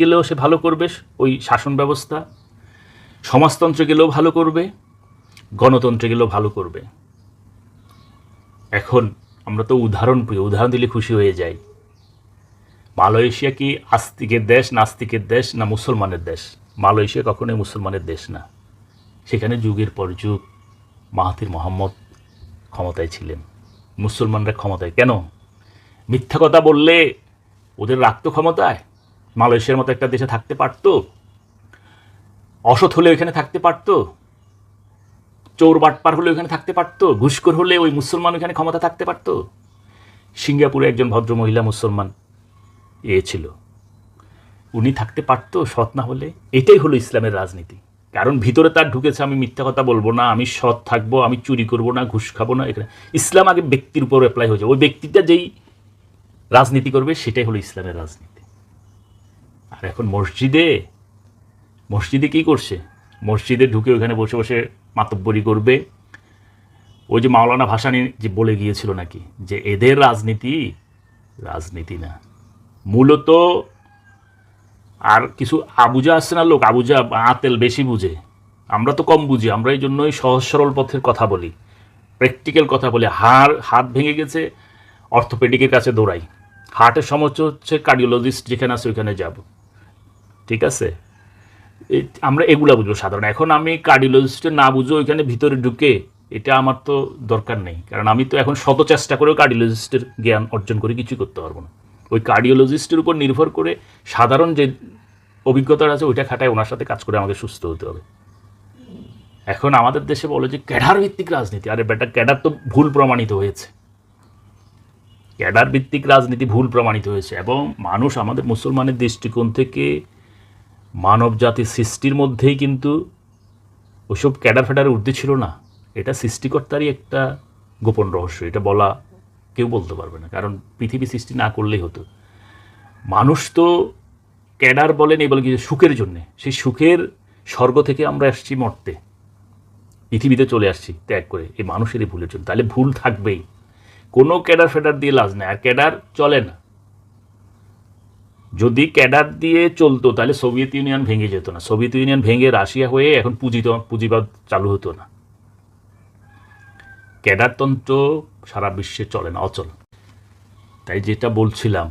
গেলেও সে ভালো করবে ওই শাসন ব্যবস্থা, সমাজতন্ত্রে গেলেও ভালো করবে, গণতন্ত্রে গেলেও ভালো করবে। এখন আমরা তো উদাহরণ দিলে খুশি হয়ে যাই। মালয়েশিয়া কি আস্তিকের দেশ, নাস্তিকের দেশ, না মুসলমানের দেশ? মালয়েশিয়া কখনোই মুসলমানের দেশ না। সেখানে যুগের পর যুগ মাহাথির মোহাম্মদ ক্ষমতায় ছিলেন। মুসলমানরা ক্ষমতায় কেন? মিথ্যা কথা বললে ওদের রাখতো ক্ষমতায়? মালয়েশিয়ার মতো একটা দেশে থাকতে পারতো? অসৎ হলে ওইখানে থাকতে পারতো? চোর বাটপার হলে ওইখানে থাকতে পারতো? ঘুষখোর হলে ওই মুসলমান ওইখানে ক্ষমতা থাকতে পারতো? সিঙ্গাপুরে একজন ভদ্র মহিলা মুসলমান ছিল, উনি থাকতে পারতো সৎ না হলে? এটাই হলো ইসলামের রাজনীতি। কারণ ভিতরে তার ঢুকেছে আমি মিথ্যা কথা বলবো না, আমি সৎ থাকবো, আমি চুরি করবো না, ঘুষ খাবো না। এখানে ইসলাম আগে ব্যক্তির উপর অ্যাপ্লাই হয়ে যায়। ওই ব্যক্তিটা যেই রাজনীতি করবে সেটাই হলো ইসলামের রাজনীতি। আর এখন মসজিদে কি করছে? মসজিদে ঢুকে ওইখানে বসে বসে মাতব্বরি করবে। ওই যে মাওলানা ভাসানী যে বলে গিয়েছিল নাকি যে এদের রাজনীতি না, মূলত আর কিছু আবুজা আসছে না লোক, আবুজা আতেল বেশি বুঝে, আমরা তো কম বুঝি। আমরা এই জন্যই সহজ সরল পথের কথা বলি, প্র্যাকটিক্যাল কথা বলি। হাত ভেঙে গেছে, অর্থোপেডিকের কাছে দৌড়াই। হার্টের সমস্যা হচ্ছে, কার্ডিওলজিস্ট যেখানে আছে ওইখানে যাব। ঠিক আছে, আমরা এগুলা বুঝবো সাধারণ। এখন আমি কার্ডিওলজিস্টে না বুঝো ওইখানে ভিতরে ঢুকে, এটা আমার তো দরকার নেই। কারণ আমি তো এখন শত চেষ্টা করেও কার্ডিওলজিস্টের জ্ঞান অর্জন করে কিছু করতে পারবো না। ওই কার্ডিওলজিস্টের উপর নির্ভর করে সাধারণ যে অভিজ্ঞতা আছে ওইটা খাটায় ওনার সাথে কাজ করে আমাকে সুস্থ হতে হবে। এখন আমাদের দেশে বলে যে ক্যাডার ভিত্তিক রাজনীতি। আরে বেটা, ক্যাডার তো ভুল প্রমাণিত হয়েছে। ক্যাডার ভিত্তিক রাজনীতি ভুল প্রমাণিত হয়েছে। এবং মানুষ আমাদের মুসলমানের দৃষ্টিকোণ থেকে মানব জাতির সৃষ্টির মধ্যেই কিন্তু ওইসব ক্যাডার ফ্যাডারের ঊর্ধ্বে ছিল না। এটা সৃষ্টিকর্তারই একটা গোপন রহস্য, এটা বলা কেউ বলতে পারবে না। কারণ পৃথিবী সৃষ্টি না করলেই হতো। মানুষ তো ক্যাডার বলেন এই বলে কি সুখের জন্যে, সেই সুখের স্বর্গ থেকে আমরা আসছি মরতে, পৃথিবীতে চলে আসছি ত্যাগ করে এই মানুষেরই ভুলের জন্য। তাহলে ভুল থাকবেই, কোনো ক্যাডার ফেডার দিয়ে লাজ নেই। আর ক্যাডার চলে না। যদি ক্যাডার দিয়ে চলতো তাহলে সোভিয়েত ইউনিয়ন ভেঙে যেত না। সোভিয়েত ইউনিয়ন ভেঙে রাশিয়া হয়ে এখন পুঁজিবাদ চালু হতো না। ক্যাডারতন্ত্র সারা বিশ্বে চলে না, অচল। তাই যেটা বলছিলাম